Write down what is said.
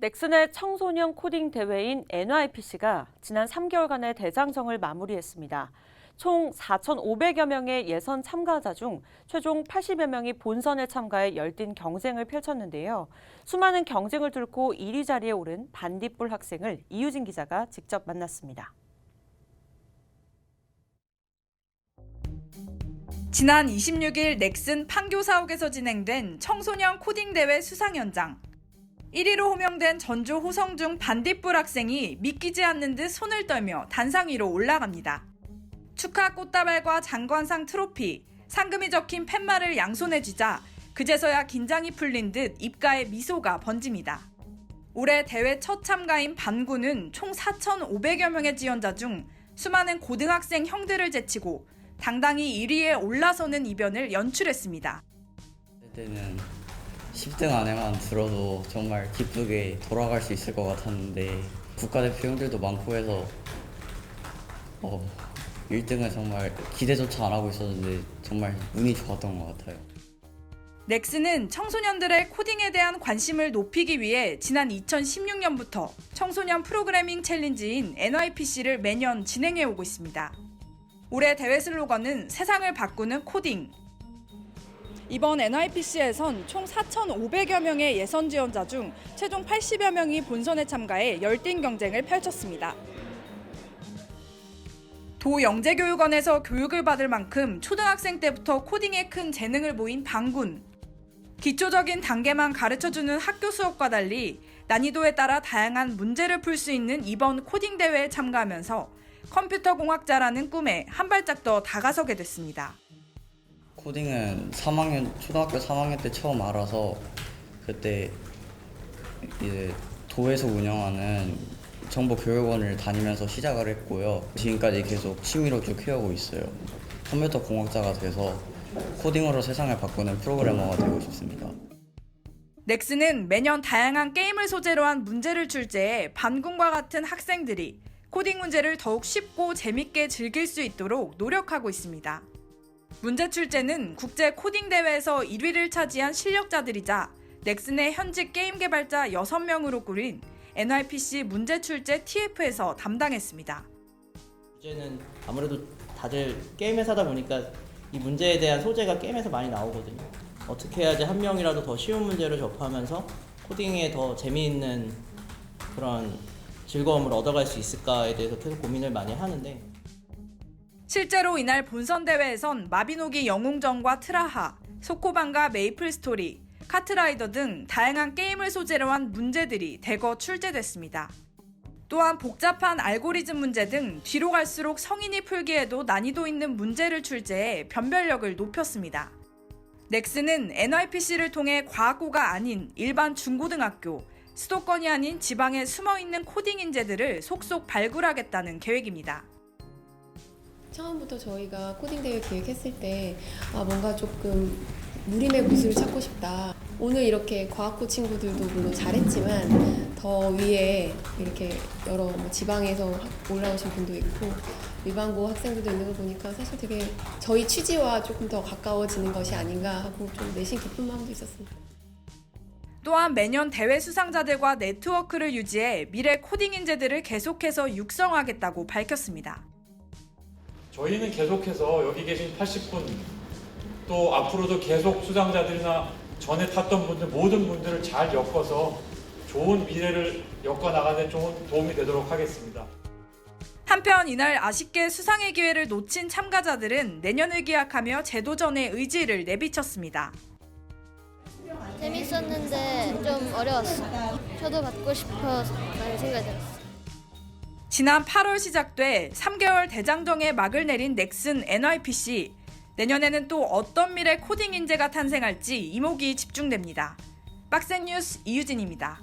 넥슨의 청소년 코딩 대회인 NYPC가 지난 3개월간의 대장정을 마무리했습니다. 총 4,500여 명의 예선 참가자 중 최종 80여 명이 본선에 참가해 열띤 경쟁을 펼쳤는데요. 수많은 경쟁을 뚫고 1위 자리에 오른 반딧불 학생을 이유진 기자가 직접 만났습니다. 지난 26일 넥슨 판교 사옥에서 진행된 청소년 코딩 대회 수상 현장. 1위로 호명된 전주 호성중 반딧불 학생이 믿기지 않는 듯 손을 떨며 단상 위로 올라갑니다. 축하 꽃다발과 장관상 트로피, 상금이 적힌 팻말을 양손에 쥐자 그제서야 긴장이 풀린 듯 입가에 미소가 번집니다. 올해 대회 첫 참가인 반구는 총 4,500여 명의 지원자 중 수많은 고등학생 형들을 제치고 당당히 1위에 올라서는 이변을 연출했습니다. 그때는 10등 안에만 들어도 정말 기쁘게 돌아갈 수 있을 것 같았는데 국가대표 형들도 많고 해서 1등은 정말 기대조차 안 하고 있었는데 정말 운이 좋았던 것 같아요. 넥슨은 청소년들의 코딩에 대한 관심을 높이기 위해 지난 2016년부터 청소년 프로그래밍 챌린지인 NYPC를 매년 진행해오고 있습니다. 올해 대회 슬로건은 세상을 바꾸는 코딩. 이번 NYPC에선 총 4,500여 명의 예선 지원자 중 최종 80여 명이 본선에 참가해 열띤 경쟁을 펼쳤습니다. 도영재교육원에서 교육을 받을 만큼 초등학생 때부터 코딩에 큰 재능을 보인 방군. 기초적인 단계만 가르쳐주는 학교 수업과 달리 난이도에 따라 다양한 문제를 풀 수 있는 이번 코딩 대회에 참가하면서 컴퓨터 공학자라는 꿈에 한 발짝 더 다가서게 됐습니다. 코딩은 초등학교 3학년 때 처음 알아서 그때 이제 도에서 운영하는 정보교육원을 다니면서 시작을 했고요. 지금까지 계속 취미로 쭉 해오고 있어요. 컴퓨터 공학자가 돼서 코딩으로 세상을 바꾸는 프로그래머가 되고 싶습니다. 넥슨은 매년 다양한 게임을 소재로 한 문제를 출제해 반군과 같은 학생들이 코딩 문제를 더욱 쉽고 재밌게 즐길 수 있도록 노력하고 있습니다. 문제 출제는 국제 코딩 대회에서 1위를 차지한 실력자들이자 넥슨의 현직 게임 개발자 6명으로 꾸린 NYPC 문제 출제 TF에서 담당했습니다. 문제는 아무래도 다들 게임 회사다 보니까 이 문제에 대한 소재가 게임에서 많이 나오거든요. 어떻게 해야지 한 명이라도 더 쉬운 문제를 접하면서 코딩에 더 재미있는 그런 즐거움을 얻어갈 수 있을까에 대해서 계속 고민을 많이 하는데 실제로 이날 본선 대회에선 마비노기 영웅전과 트라하, 소코반과 메이플 스토리, 카트라이더 등 다양한 게임을 소재로 한 문제들이 대거 출제됐습니다. 또한 복잡한 알고리즘 문제 등 뒤로 갈수록 성인이 풀기에도 난이도 있는 문제를 출제해 변별력을 높였습니다. 넥슨은 NYPC를 통해 과학고가 아닌 일반 중고등학교, 수도권이 아닌 지방에 숨어있는 코딩 인재들을 속속 발굴하겠다는 계획입니다. 처음부터 저희가 코딩 대회 기획했을 때 뭔가 조금 무림의 구슬을 찾고 싶다. 오늘 이렇게 과학고 친구들도 물론 잘했지만 더 위에 이렇게 여러 지방에서 올라오신 분도 있고 일반고 학생들도 있는 걸 보니까 사실 되게 저희 취지와 조금 더 가까워지는 것이 아닌가 하고 좀 내심 기쁜 마음도 있었습니다. 또한 매년 대회 수상자들과 네트워크를 유지해 미래 코딩 인재들을 계속해서 육성하겠다고 밝혔습니다. 저희는 계속해서 여기 계신 80분 또 앞으로도 계속 수상자들이나 전에 탔던 분들 모든 분들을 잘 엮어서 좋은 미래를 엮어나가는 좋은 도움이 되도록 하겠습니다. 한편 이날 아쉽게 수상의 기회를 놓친 참가자들은 내년을 기약하며 재도전의 의지를 내비쳤습니다. 재밌었는데 좀 어려웠어. 저도 받고 싶어서 많이 생각이 들었어. 지난 8월 시작돼 3개월 대장정에 막을 내린 넥슨 NYPC. 내년에는 또 어떤 미래 코딩 인재가 탄생할지 이목이 집중됩니다. 빡센 뉴스 이유진입니다.